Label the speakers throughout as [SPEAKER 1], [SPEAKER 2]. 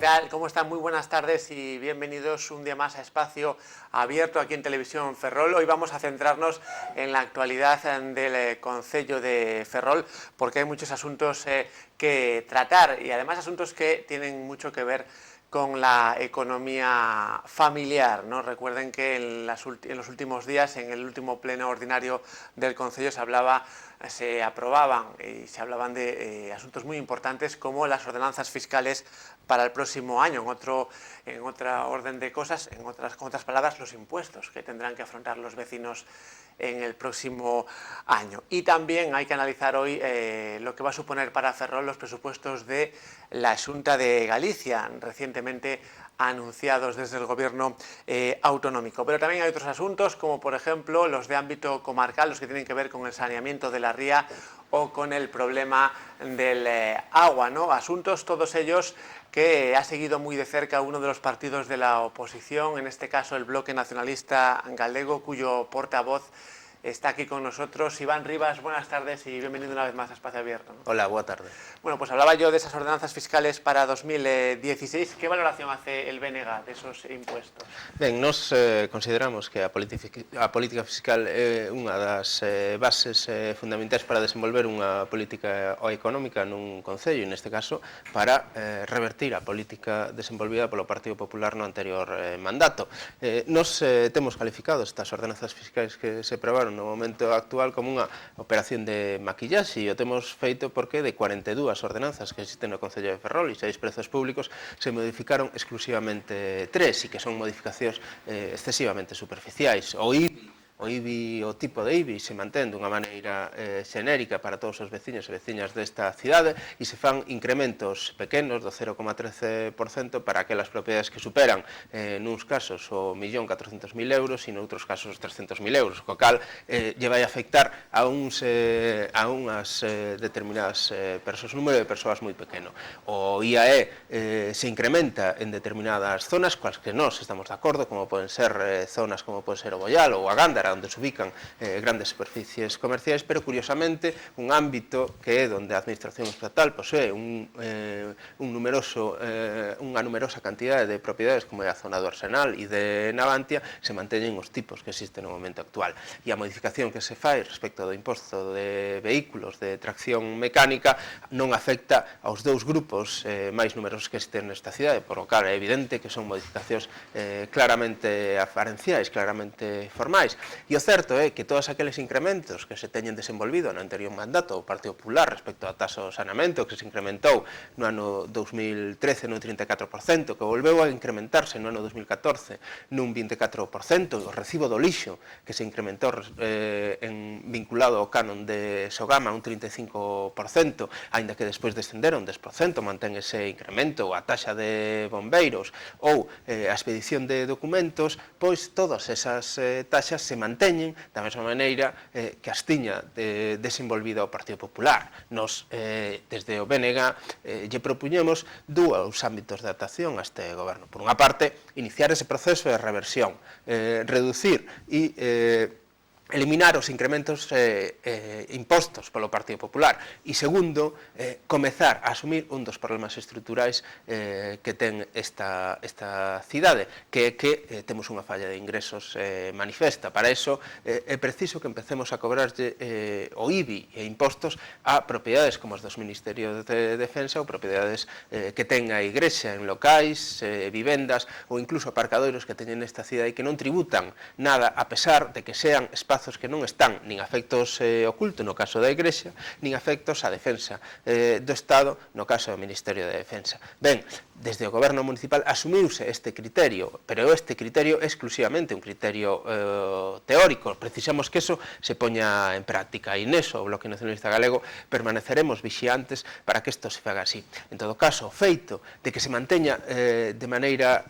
[SPEAKER 1] tal? ¿Cómo están? Muy buenas tardes y bienvenidos un día más a Espacio Abierto aquí en Televisión Ferrol. Hoy vamos a centrarnos en la actualidad del Concello de Ferrol porque hay muchos asuntos que tratar y además asuntos que tienen mucho que ver con la economía familiar, ¿no? Recuerden que en los últimos días, en el último pleno ordinario del Concello, se aprobaban y se hablaban de asuntos muy importantes como las ordenanzas fiscales para el próximo año. En otra orden de cosas, con otras palabras, los impuestos que tendrán que afrontar los vecinos en el próximo año. Y también hay que analizar hoy lo que va a suponer para Ferrol los presupuestos de la Xunta de Galicia, recientemente anunciados desde el gobierno autonómico. Pero también hay otros asuntos, como por ejemplo los de ámbito comarcal, los que tienen que ver con el saneamiento de la ría o con el problema del agua, ¿no? Asuntos todos ellos que ha seguido muy de cerca uno de los partidos de la oposición, en este caso el Bloque Nacionalista Galego, cuyo portavoz está aquí con nosotros. Iván Rivas, buenas tardes y bienvenido una vez más a Espacio Abierto, ¿no?
[SPEAKER 2] Hola, boa tarde.
[SPEAKER 1] Bueno, pues hablaba yo de esas ordenanzas fiscales para 2016. ¿Qué valoración hace el BNG de esos impuestos?
[SPEAKER 2] Ben, nos consideramos que a política fiscal é unha das bases fundamentais para desenvolver unha política económica nun concello, neste caso, para revertir a política desenvolvida polo Partido Popular no anterior mandato. Nos temos calificado estas ordenanzas fiscais que se aprobaron no momento actual como unha operación de maquillaxe e o temos feito porque de 42 ordenanzas que existen no Concello de Ferrol e 6 prezos públicos se modificaron exclusivamente 3 e que son modificacións excesivamente superficiais. O tipo de IBI se mantén dunha maneira xenérica para todos os veciños e veciñas desta cidade e se fan incrementos pequenos do 0,13% para aquelas propiedades que superan nuns casos o 1.400.000 euros e noutros casos os 300.000 euros, co cal lle vai afectar a unhas determinadas persoas, un número de persoas moi pequeno. O IAE se incrementa en determinadas zonas coas que nós estamos de acordo, como poden ser zonas como pode ser o Boial ou a Gándara, onde se ubican grandes superficies comerciais, pero curiosamente un ámbito que é onde a administración estatal posee unha numerosa cantidade de propiedades como é a zona do Arsenal e de Navantia, se manteñen os tipos que existen no momento actual. E a modificación que se fai respecto do imposto de vehículos de tracción mecánica non afecta aos dous grupos máis numerosos que existen nesta cidade, por lo cal é evidente que son modificacións claramente afarenciais, claramente formais. E o certo é que todos aqueles incrementos que se teñen desenvolvido no anterior mandato do Partido Popular respecto ao taxa do saneamento que se incrementou no ano 2013 no 34%, que volveu a incrementarse no ano 2014 nun 24%, o recibo do lixo que se incrementou vinculado ao canon de Sogama un 35%, aínda que despois descenderon 10%, mantén ese incremento, ou a taxa de bombeiros ou a expedición de documentos, pois todas esas taxas se manteñen da mesma maneira que as tiña desenvolvida o Partido Popular. Nos, desde o BNG, lle propuñemos dous ámbitos de actuación a este goberno. Por unha parte, iniciar ese proceso de reversión, reducir e eliminar os incrementos impostos polo Partido Popular e, segundo, comezar a asumir un dos problemas estruturais que ten esta cidade, que é que temos unha falla de ingresos manifesta. Para iso é preciso que empecemos a cobrarlle o IBI e impostos a propiedades como as dos Ministerios de Defensa ou propiedades que ten a Igrexa en locais, vivendas ou incluso aparcadoiros que teñen nesta cidade e que non tributan nada a pesar de que sean espazos que non están nin afectos ao culto no caso da Igrexa, nin afectos á defensa do Estado no caso do Ministerio de Defensa. Ben, desde o goberno municipal asumiuse este criterio, pero este criterio é exclusivamente un criterio teórico. Precisamos que eso se poña en práctica e neso o Bloque Nacionalista Galego permaneceremos vixiantes para que isto se faga así. En todo caso, o feito de que se manteña de maneira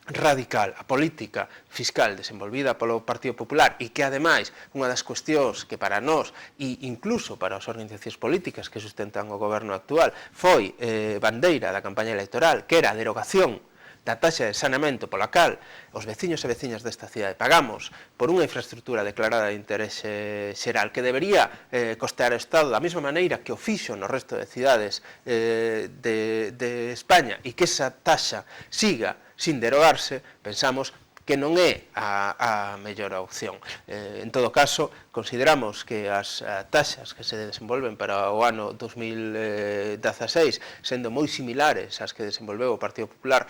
[SPEAKER 2] radical a política fiscal desenvolvida polo Partido Popular e que, ademais, unha das cuestións que para nós e incluso para as organizacións políticas que sustentan o goberno actual foi bandeira da campaña electoral, que era a derogación da taxa de saneamento pola cal os veciños e veciñas desta cidade pagamos por unha infraestructura declarada de interese xeral que debería costear o Estado da mesma maneira que o fixo no resto de cidades de España e que esa taxa siga sin derogarse, pensamos que non é a mellor opción. En todo caso, consideramos que as taxas que se desenvolven para o ano 2016, sendo moi similares ás que desenvolveu o Partido Popular,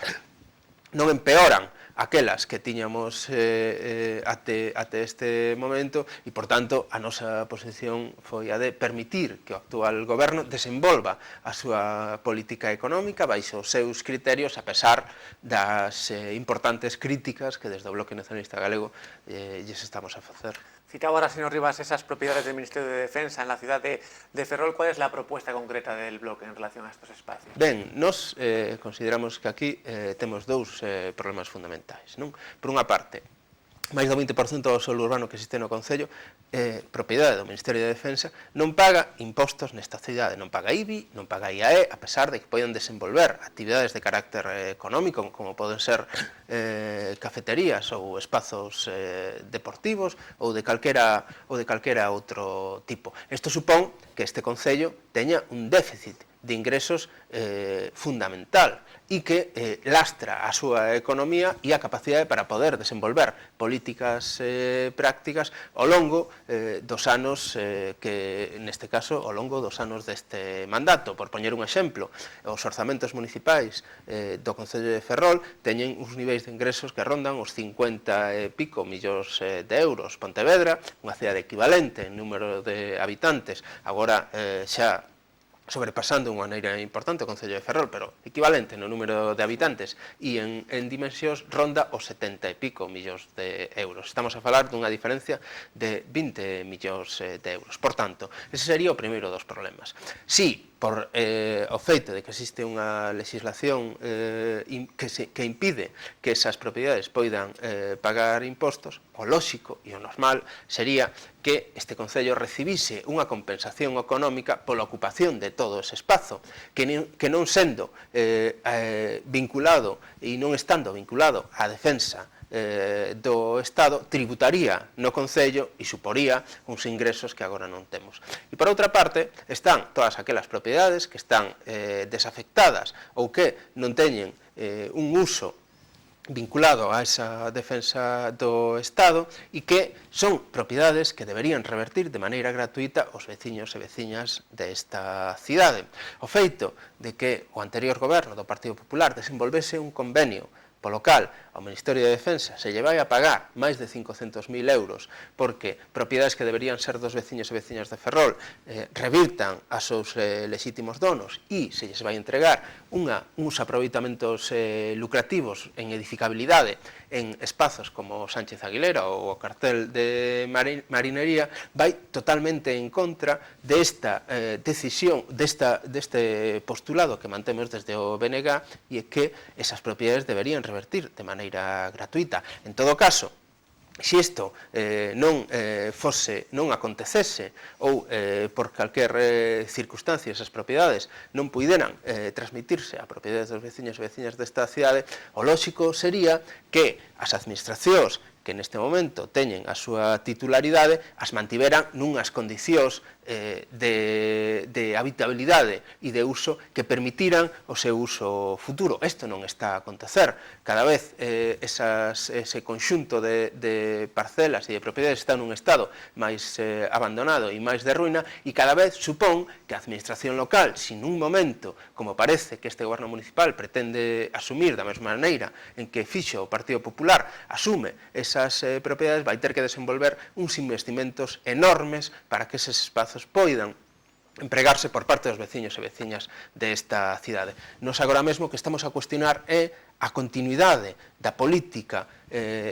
[SPEAKER 2] non empeoran aquelas que tiñamos até este momento e, por tanto, a nosa posición foi a de permitir que o actual goberno desenvolva a súa política económica baixo os seus criterios, a pesar das importantes críticas que desde o Bloque Nacionalista Galego lles estamos a facer.
[SPEAKER 1] Citaba ahora, señor Rivas, esas propiedades del Ministerio de Defensa en la ciudad de Ferrol. ¿Cuál es la propuesta concreta del bloque en relación a estos espacios?
[SPEAKER 2] Ben, nos consideramos que aquí temos dous problemas fundamentais, non? Por unha parte, máis do 20% do solo urbano que existe no Concello, propiedade do Ministerio de Defensa, non paga impostos nesta cidade, non paga IBI, non paga IAE, a pesar de que poden desenvolver actividades de carácter económico, como poden ser cafeterías ou espazos deportivos ou de calquera outro tipo. Isto supón que este Concello teña un déficit de ingresos fundamental e que lastra a súa economía e a capacidade para poder desenvolver políticas prácticas ao longo dos anos que, neste caso, ao longo dos anos deste mandato. Por poñer un exemplo, os orzamentos municipais do Concello de Ferrol teñen uns niveis de ingresos que rondan os 50 e pico millóns de euros. Pontevedra, unha cidade equivalente en número de habitantes, agora xa sobrepasando unha maneira importante o Concello de Ferrol, pero equivalente no número de habitantes e en dimensións ronda os 70 e pico millóns de euros. Estamos a falar dunha diferencia de 20 millóns de euros. Por tanto, ese sería o primeiro dos problemas. Si por o feito de que existe unha legislación que impide que esas propiedades poidan pagar impostos, o lóxico e o normal sería que este Concello recibise unha compensación económica pola ocupación de todo ese espazo, que non sendo vinculado e non estando vinculado á defensa do Estado, tributaría no Concello e suporía uns ingresos que agora non temos. E por outra parte, están todas aquelas propiedades que están desafectadas ou que non teñen un uso vinculado a esa defensa do Estado e que son propiedades que deberían revertir de maneira gratuita os veciños e veciñas desta cidade. O feito de que o anterior goberno do Partido Popular desenvolvese un convenio polo cal ao Ministerio de Defensa se lle vai a pagar máis de 500.000 euros porque propiedades que deberían ser dos veciños e veciñas de Ferrol revirtan a seus lexítimos donos e se lles vai entregar uns aproveitamentos lucrativos en edificabilidade en espazos como Sánchez Aguilera ou o cartel de Marinería, vai totalmente en contra desta decisión, deste postulado que mantemos desde o BNG e é que esas propiedades deberían revertir de maneira gratuita. En todo caso, se isto non acontecese ou por calquer circunstancia esas propiedades non puideran transmitirse a propiedades dos veciños e veciñas desta cidade, o lóxico sería que as administracións que neste momento teñen a súa titularidade as mantiveran nunhas condicións de habitabilidade e de uso que permitiran o seu uso futuro. Isto non está a acontecer. Cada vez ese conxunto de parcelas e de propiedades está nun estado máis abandonado e máis de ruína e cada vez supón que a administración local, sin un momento, como parece que este goberno municipal pretende asumir da mesma maneira en que fixo o Partido Popular, asume esas propiedades, vai ter que desenvolver uns investimentos enormes para que eses espazos poidan empregarse por parte dos veciños e veciñas desta cidade. Nos agora mesmo que estamos a cuestionar é a continuidade da política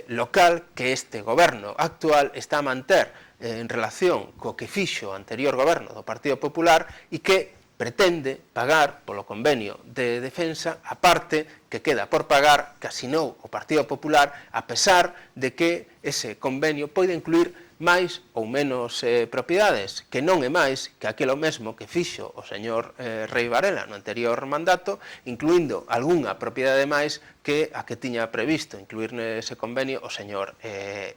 [SPEAKER 2] local que este goberno actual está a manter en relación co que fixo o anterior goberno do Partido Popular e que pretende pagar polo convenio de defensa a parte que queda por pagar que asinou o Partido Popular a pesar de que ese convenio pode incluir máis ou menos propiedades, que non é máis que aquilo mesmo que fixo o señor Rei Varela no anterior mandato, incluindo algunha propiedade máis que a que tiña previsto incluir nese convenio o señor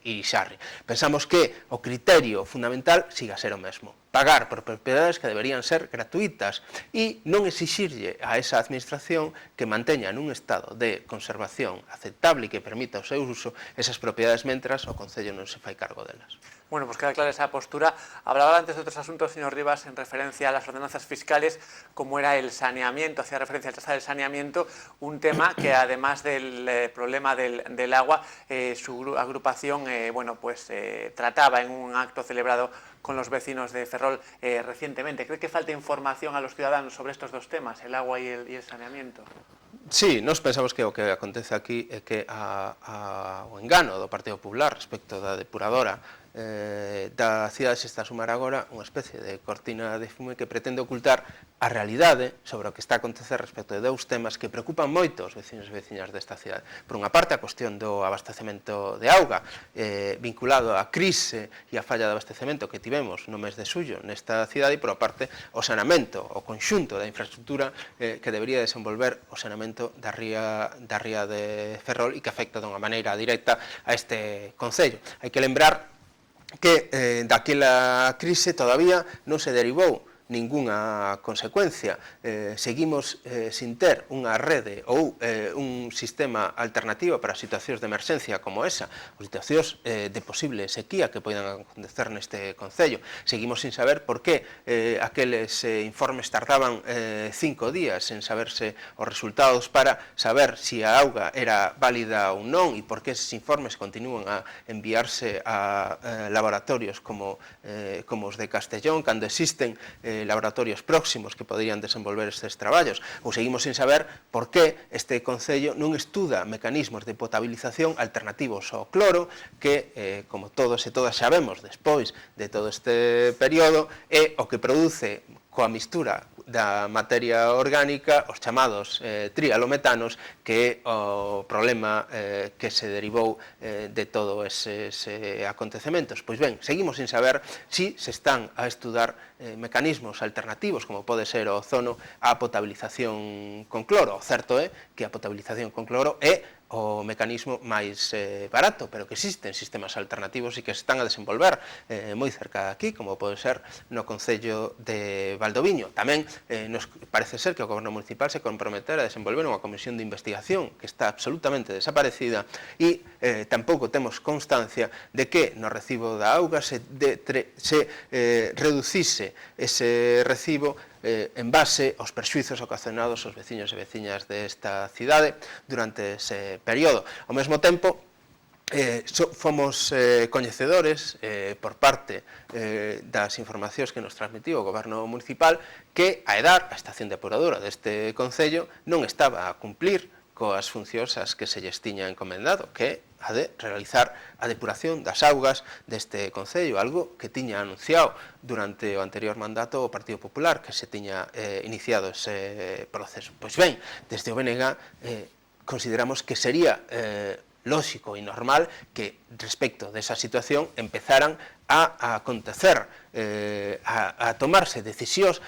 [SPEAKER 2] Irisarri. Pensamos que o criterio fundamental siga a ser o mesmo, pagar por propiedades que deberían ser gratuitas e non exixirlle a esa administración que manteña nun estado de conservación aceptable e que permita o seu uso esas propiedades mentras o Concello non se fai cargo delas.
[SPEAKER 1] Bueno, pues queda clara esa postura. Hablaba antes de otros asuntos, señor Rivas, en referencia a las ordenanzas fiscales, como era el saneamiento, hacía referencia al tasa del saneamiento, un tema que además del problema del agua, su agrupación trataba en un acto celebrado con los vecinos de Ferrol recientemente. ¿Cree que falta información a los ciudadanos sobre estos dos temas, el agua y el saneamiento?
[SPEAKER 2] Sí, nós pensamos que o que acontece aquí é que o engano do Partido Popular respecto da depuradora da cidade se está a sumar agora unha especie de cortina de fume que pretende ocultar a realidade sobre o que está a acontecer respecto de dous temas que preocupan moito os vecinos e veciñas desta cidade. Por unha parte, a cuestión do abastecemento de auga vinculado á crise e á falla de abastecemento que tivemos no mes de xullo nesta cidade, e por outra parte, o saneamento, o conxunto da infraestructura que debería desenvolver o saneamento da ría de Ferrol e que afecta dunha maneira directa a este concello. Hai que lembrar que daquela crise todavía non se derivou ningunha consecuencia. Seguimos sin ter unha rede ou un sistema alternativo para situacións de emerxencia como esa, ou situacións de posible sequía que poidan acontecer neste concello. Seguimos sin saber por que aqueles informes tardaban 5 días en saberse os resultados para saber se a auga era válida ou non, e por que eses informes continúan a enviarse a laboratorios como os de Castellón, cando existen laboratorios próximos que poderían desenvolver estes traballos, ou seguimos sin saber por que este concello non estuda mecanismos de potabilización alternativos ao cloro que, como todos e todas sabemos, despois de todo este período, é o que produce coa mistura da materia orgánica os chamados trialometanos, que é o problema que se derivou de todos eses acontecementos. Pois ben, seguimos sin saber se están a estudar mecanismos alternativos, como pode ser o ozono, á potabilización con cloro. O certo é que a potabilización con cloro é o mecanismo máis barato, pero que existen sistemas alternativos e que se están a desenvolver moi cerca de aquí, como pode ser no Concello de Valdoviño. Tamén nos parece ser que o Goberno Municipal se comprometera a desenvolver unha comisión de investigación que está absolutamente desaparecida e tampouco temos constancia de que no recibo da auga se reducise ese recibo en base aos perxuizos ocasionados aos veciños e veciñas desta cidade durante ese período. Ao mesmo tempo, fomos coñecedores por parte das informacións que nos transmitiu o Goberno Municipal que a EDAR, a estación depuradora deste concello, non estaba a cumplir coas funcións as que se lles tiña encomendado, que a de realizar a depuración das augas deste concello, algo que tiña anunciado durante o anterior mandato o Partido Popular, que se tiña iniciado ese proceso. Pois ben, desde o BNG consideramos que sería lóxico e normal que respecto desa situación empezaran a acontecer, a tomarse decisións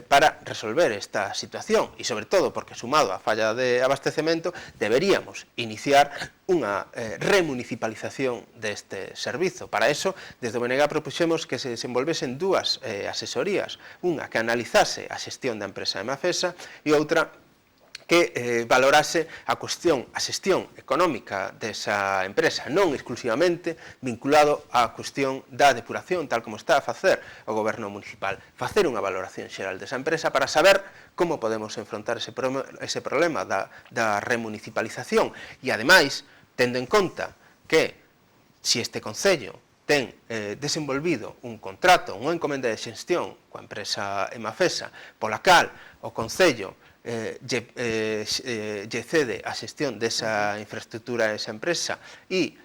[SPEAKER 2] para resolver esta situación e, sobre todo, porque sumado á falla de abastecemento, deberíamos iniciar unha remunicipalización deste servizo. Para eso, desde o BNG propuxemos que se desenvolvesen dúas asesorías, unha que analizase a xestión da empresa Emafesa e outra que valorase a xestión económica desa empresa, non exclusivamente vinculado á cuestión da depuración, tal como está a facer o Goberno Municipal. Facer unha valoración xeral desa empresa para saber como podemos enfrontar ese problema da remunicipalización e, ademais, tendo en conta que se este concello ten desenvolvido un contrato, unha encomenda de xestión coa empresa Emafesa, pola cal o concello lle cede a xestión desa infraestructura a esa empresa e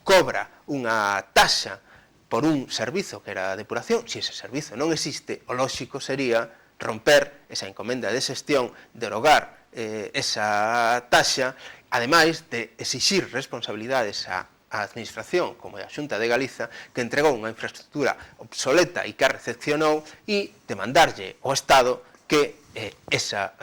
[SPEAKER 2] cobra unha taxa por un servizo que era a depuración. Se ese servizo non existe, o lóxico sería romper esa encomenda de xestión, derogar esa taxa, ademais de exixir responsabilidades a administración, como é a Xunta de Galiza, que entregou unha infraestructura obsoleta e que a recepcionou, e demandarlle ao Estado que esa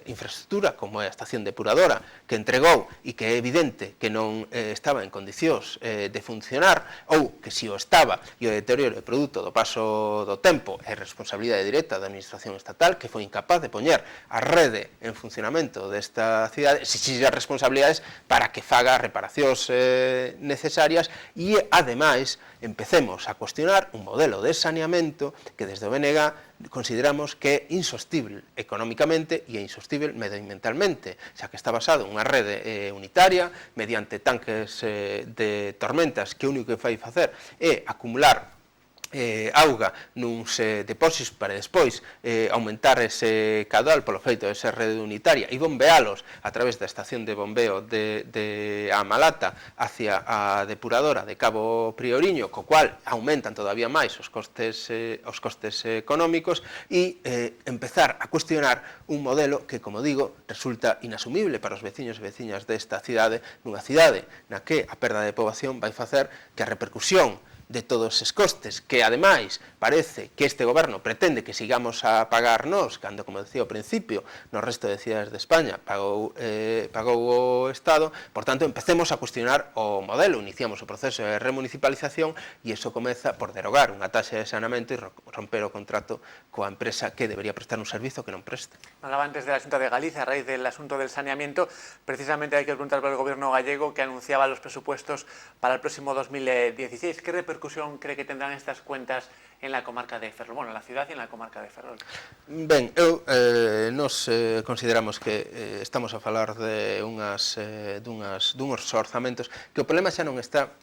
[SPEAKER 2] infraestructura, como é a estación depuradora, que entregou e que é evidente que non estaba en condicións de funcionar, ou que si o estaba e o deterioro é produto do paso do tempo é responsabilidade directa da administración estatal, que foi incapaz de poñer a rede en funcionamento desta cidade, se as responsabilidades para que faga reparacións necesarias e, ademais, empecemos a cuestionar un modelo de saneamento que desde o BNG consideramos que é insostible económicamente e é insostible medioambientalmente, xa que está basado en unha rede unitaria mediante tanques de tormentas que o único que fai facer é acumular auga nuns depósitos para despois aumentar ese caudal polo feito de ser rede unitaria e bombealos a través da estación de bombeo de A Malata hacia a depuradora de Cabo Prioriño, co cual aumentan todavía máis os costes económicos e empezar a cuestionar un modelo que, como digo, resulta inasumible para os veciños e veciñas desta cidade, nunha cidade na que a perda de poboación vai facer que a repercusión de todos eses costes, que ademais parece que este goberno pretende que sigamos a pagar nós, cando, como decía ao principio, no resto de cidades de España pagou o Estado. Por tanto, empecemos a cuestionar o modelo, iniciamos o proceso de remunicipalización e iso comeza por derogar unha taxa de saneamento e romper o contrato coa empresa que debería prestar un servizo que non presta.
[SPEAKER 1] Hablaba antes de la Xunta de Galicia, a raíz del asunto del saneamiento. Precisamente hay que preguntar por el gobierno gallego, que anunciaba los presupuestos para el próximo 2016. ¿Qué repercusión cree que tendrán estas cuentas en la comarca de Ferrol? Bueno, en la ciudad y en la comarca de Ferrol.
[SPEAKER 2] Ben, nos consideramos que estamos a falar de duns orzamentos que o problema xa non está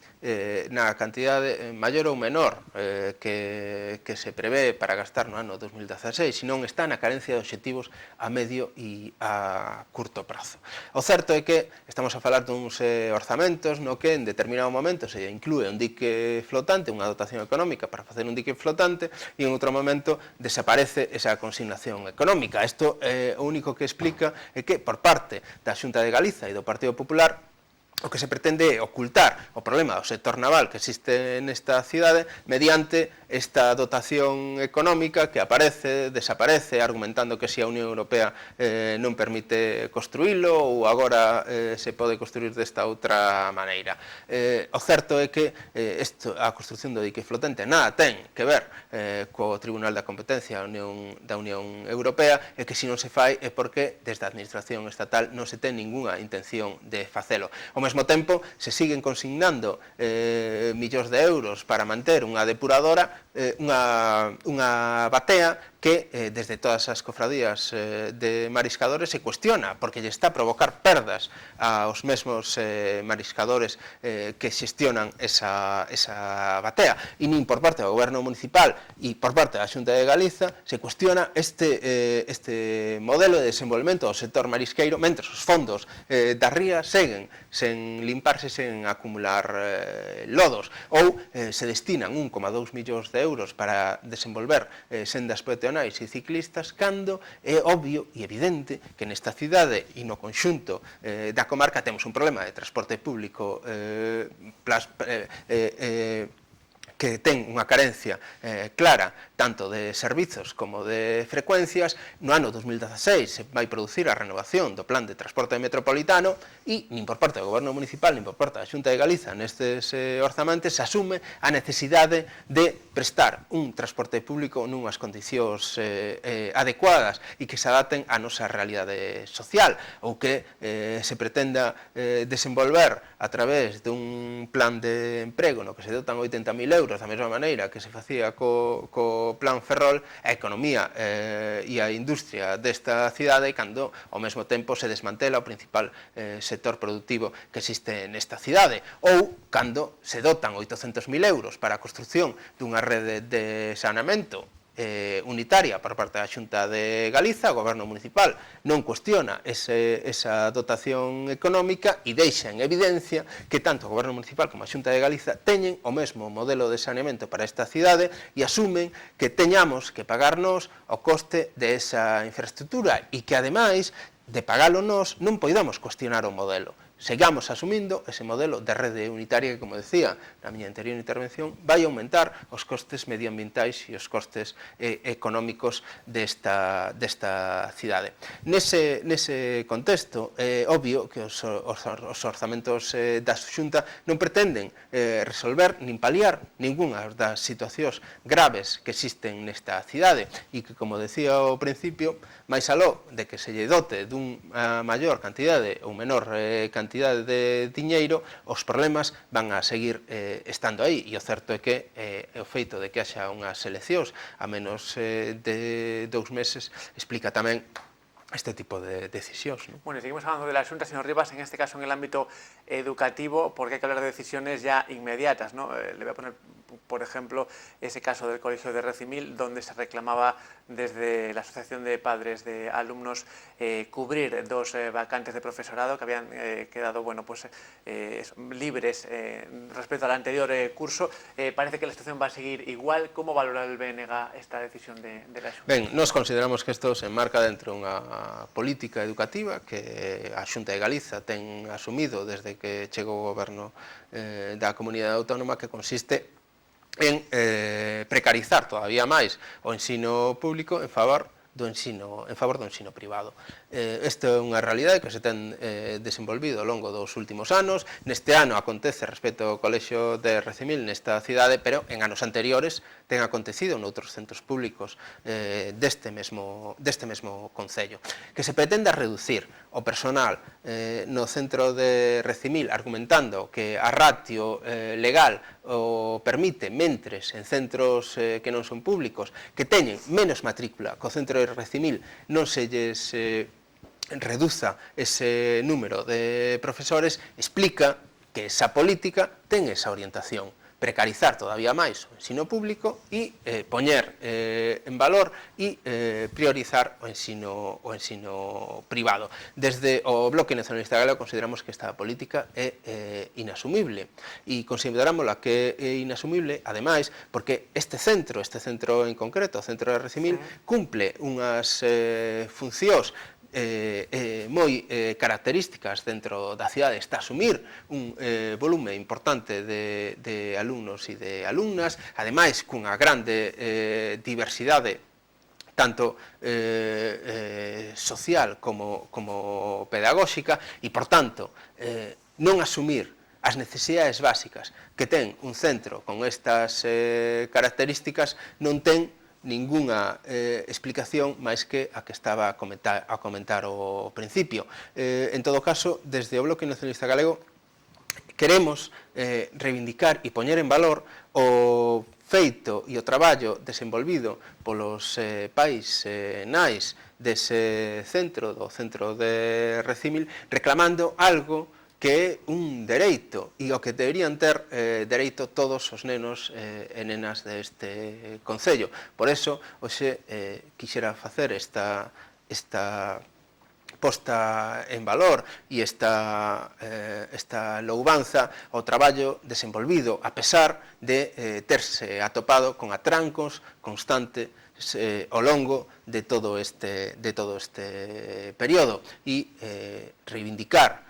[SPEAKER 2] na cantidade maior ou menor que se prevé para gastar no ano 2016, senón está na carencia de obxectivos a medio e a curto prazo. O certo é que estamos a falar duns orzamentos no que en determinado momento se inclúe un dique flotante, unha dotación económica para facer un dique flotante, e en outro momento desaparece esa consignación económica. Isto o único que explica é que por parte da Xunta de Galiza e do Partido Popular o que se pretende é ocultar o problema do sector naval que existe nesta cidade mediante esta dotación económica que aparece, desaparece, argumentando que se a Unión Europea non permite construílo ou agora se pode construir desta outra maneira. O certo é que a construción do dique flotante nada ten que ver co Tribunal da Competencia da Unión Europea e que se non se fai é porque desde a Administración Estatal non se ten ningunha intención de facelo. Ao mesmo tempo, se siguen consignando millóns de euros para manter unha depuradora, unha batea que desde todas as cofradías de mariscadores se cuestiona porque lle está a provocar perdas aos mesmos mariscadores que xestionan esa batea, e nin por parte do goberno municipal e por parte da Xunta de Galiza se cuestiona este modelo de desenvolvemento do sector marisqueiro, mentre os fondos da ría seguen sen limparse, sen acumular lodos, ou se destinan 1,2 millóns de euros para desenvolver sendas peatonais e ciclistas, cando é obvio e evidente que nesta cidade e no conxunto da comarca temos un problema de transporte público que ten unha carencia clara tanto de servizos como de frecuencias. No ano 2016 se vai producir a renovación do Plan de Transporte Metropolitano e nin por parte do Goberno Municipal nin por parte da Xunta de Galiza nestes orzamentos se asume a necesidade de prestar un transporte público nunhas condicións adecuadas e que se adapten á nosa realidade social, ou que se pretenda desenvolver a través dun plan de emprego no que se dotan 80.000 euros da mesma maneira que se facía co Plan Ferrol, a economía e a industria desta cidade, cando ao mesmo tempo se desmantela o principal sector productivo que existe nesta cidade, ou cando se dotan 800.000 euros para a construción dunha rede de saneamento unitaria por parte da Xunta de Galiza. O Goberno Municipal non cuestiona esa dotación económica e deixa en evidencia que tanto o Goberno Municipal como a Xunta de Galiza teñen o mesmo modelo de saneamento para esta cidade e asumen que teñamos que pagarnos o coste desa infraestructura e que, ademais de pagalo nós, non poidamos cuestionar o modelo. sigamos asumindo ese modelo de rede unitaria que, como decía na miña anterior intervención, vai aumentar os costes medioambientais e os costes económicos desta cidade. Nese contexto, é obvio que os orzamentos da Xunta non pretenden resolver nin paliar ningunha das situacións graves que existen nesta cidade e que, como decía ao principio, máis aló de que se lle dote dunha maior cantidade ou menor cantidade de diñeiro, os problemas van a seguir estando aí, e o certo é que o feito de que haxa unhas eleccións a menos de 2 meses explica tamén este tipo de decisións, ¿no?
[SPEAKER 1] Bueno, y seguimos hablando de la Xunta, señor Rivas, en este caso en el ámbito educativo, porque hay que hablar de decisiones ya inmediatas, ¿no? Le voy a poner, por ejemplo, ese caso del Colegio de Recimil, donde se reclamaba desde la Asociación de Padres de Alumnos cubrir 2 vacantes de profesorado que habían quedado, bueno, pues libres respecto al anterior curso. Parece que la situación va a seguir igual. ¿Cómo valora el BNG esta decisión de la Xunta?
[SPEAKER 2] Ben, nós consideramos que isto se enmarca dentro dunha política educativa que a Xunta de Galiza ten asumido desde que chegou o goberno da comunidade autónoma, que consiste en precarizar todavía máis o ensino público en favor do ensino privado. Esta é unha realidade que se ten desenvolvido ao longo dos últimos anos. Neste ano acontece respecto ao Colexio de Recimil nesta cidade, pero en anos anteriores ten acontecido noutros centros públicos deste mesmo concello. Que se pretenda reducir o personal no centro de Recimil argumentando que a ratio legal o permite, mentres en centros que non son públicos, que teñen menos matrícula que o centro de Recimil, non se lles reduza ese número de profesores, explica que esa política ten esa orientación: precarizar todavía máis o ensino público e poñer en valor e priorizar o ensino privado. Desde o Bloque Nacionalista Galego consideramos que esta política é inasumible, e considerámola que é inasumible, ademais, porque este centro en concreto, o centro de Recimil, cumple unhas funcións moi características dentro da cidade. Está a asumir un volume importante de alumnos e de alumnas, ademais cunha grande diversidade tanto social como pedagóxica, e, por tanto, non asumir as necesidades básicas que ten un centro con estas características non ten ningunha explicación máis que a que estaba a comentar ao principio. En todo caso, desde o Bloque Nacionalista Galego queremos reivindicar e poñer en valor o feito e o traballo desenvolvido polos pais e nais dese centro, do centro de Recimil, reclamando algo que é un dereito e o que deberían ter dereito todos os nenos e nenas deste concello. Por eso, hoxe quixera facer esta posta en valor e esta louvanza ao traballo desenvolvido, a pesar de terse atopado con atrancos constantes ao longo de todo este período, e reivindicar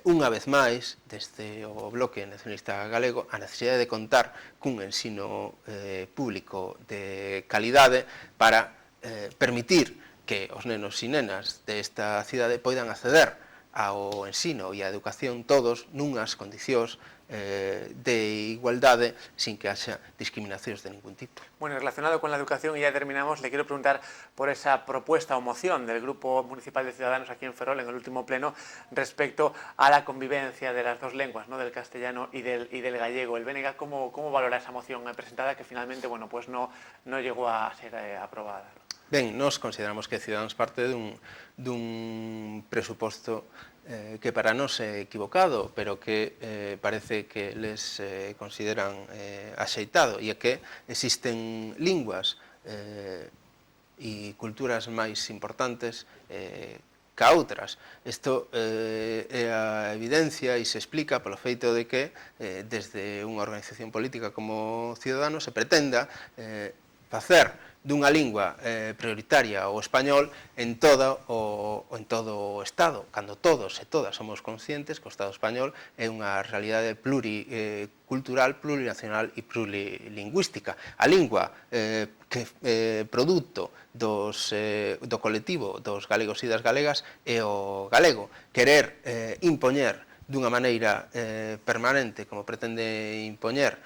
[SPEAKER 2] unha vez máis, desde o Bloque Nacionalista Galego, a necesidade de contar cun ensino público de calidade para permitir que os nenos e nenas desta cidade poidan acceder ao ensino e á educación todos nunhas condicións de igualdade, sin que haxa discriminacións de ningún tipo.
[SPEAKER 1] Bueno, relacionado con la educación, y ya terminamos, le quiero preguntar por esa propuesta o moción del Grupo Municipal de Ciudadanos aquí en Ferrol, en el último pleno, respecto a la convivencia de las dos lenguas, ¿no?, del castellano y del gallego. El BNG, ¿cómo valora esa moción presentada que finalmente, bueno, pues no llegó a ser aprobada?
[SPEAKER 2] Ben, nós consideramos que Ciudadanos parte dun presuposto que para nós é equivocado, pero que parece que les consideran axeitado, e é que existen linguas e culturas máis importantes ca outras. Isto é a evidencia e se explica polo feito de que desde unha organización política como Ciudadanos se pretenda facer dunha lingua prioritaria o español en todo o Estado, cando todos e todas somos conscientes que o Estado español é unha realidade pluricultural, plurinacional e plurilingüística. A lingua que produto do colectivo dos galegos e das galegas é o galego. Querer impoñer dunha maneira permanente, como pretende impoñer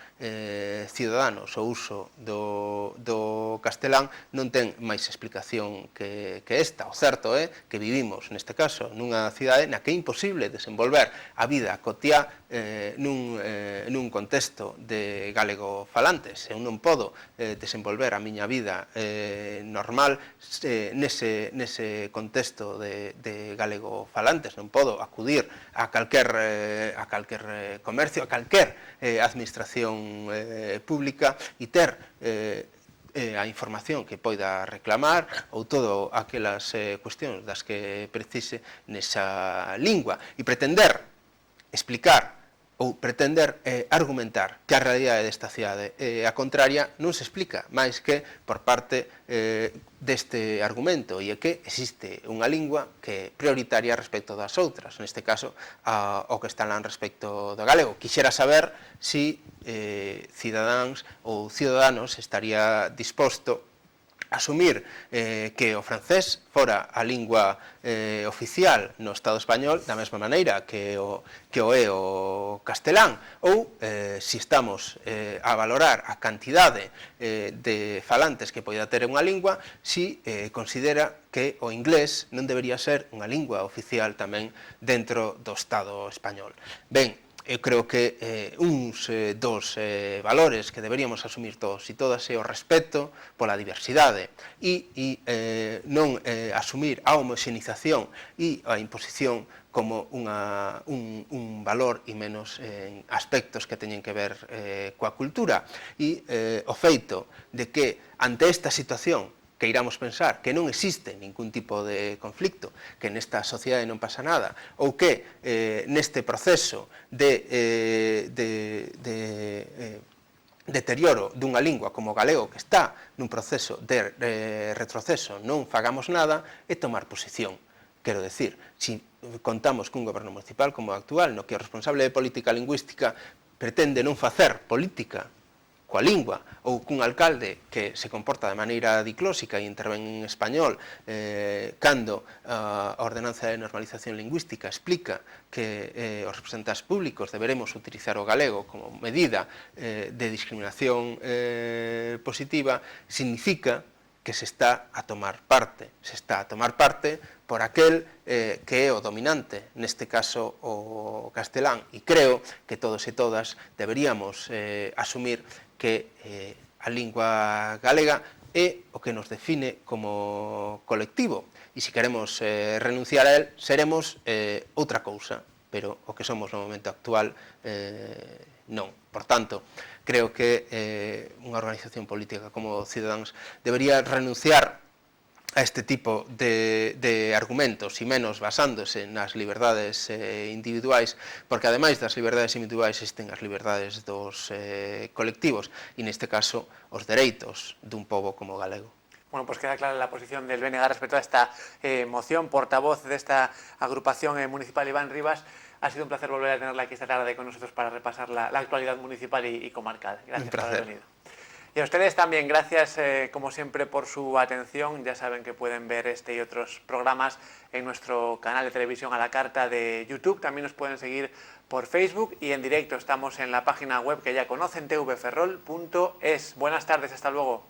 [SPEAKER 2] Ciudadanos o uso do castelán, non ten máis explicación que esta. O certo é que vivimos, neste caso, nunha cidade na que é imposible desenvolver a vida cotiá nun contexto de galego falantes. Eu non podo desenvolver a miña vida normal nese contexto de galego falantes. Non podo acudir a calquer comercio, a calquer administración pública e ter a información que poida reclamar ou todo aquelas cuestións das que precise nesa lingua e pretender explicar ou pretender argumentar que a realidade desta cidade é a contraria non se explica máis que por parte deste argumento, e é que existe unha lingua que é prioritaria respecto das outras, neste caso o castelán respecto do galego. Quixera saber se Cidadáns ou Ciudadanos estaría disposto asumir que o francés fora a lingua oficial no Estado español da mesma maneira que o é o castelán, ou se estamos a valorar a cantidade de falantes que poida ter unha lingua, se considera que o inglés non debería ser unha lingua oficial tamén dentro do Estado español. Ben, eu creo que uns dos valores que deberíamos asumir todos e todas é o respeto pola diversidade e non asumir a homoxenización e a imposición como un valor e menos en aspectos que teñen que ver coa cultura. E o feito de que ante esta situación que iramos pensar que non existe ningún tipo de conflicto, que nesta sociedade non pasa nada, ou que neste proceso de deterioro dunha lingua como o galego que está nun proceso de retroceso non fagamos nada, é tomar posición. Quero decir, se contamos cun goberno municipal como o actual, no que o responsable de política lingüística pretende non facer política coa lingua, ou cun alcalde que se comporta de maneira diclósica e intervén en español cando a ordenanza de normalización lingüística explica que os representantes públicos deberemos utilizar o galego como medida de discriminación positiva, significa que se está a tomar parte. Se está a tomar parte por aquel que é o dominante, neste caso o castelán, e creo que todos e todas deberíamos asumir que a lingua galega é o que nos define como colectivo, e se queremos renunciar a él, seremos outra cousa, pero o que somos no momento actual non. Por tanto, creo que unha organización política como Cidadáns debería renunciar a este tipo de argumentos e menos basándose nas liberdades individuais, porque ademais das liberdades individuais existen as liberdades dos colectivos e neste caso os dereitos dun pobo como o galego.
[SPEAKER 1] Bueno, pues queda clara la posición del BNG respecto a esta moción. Portavoz de esta agrupación municipal, Iván Rivas, ha sido un placer volver a tenerla aquí esta tarde con nosotros para repasar la actualidad municipal y comarcal. Gracias por haber venido. Y a ustedes también, gracias como siempre por su atención. Ya saben que pueden ver este y otros programas en nuestro canal de televisión a la carta de YouTube. También nos pueden seguir por Facebook y en directo estamos en la página web que ya conocen, tvferrol.es. Buenas tardes, hasta luego.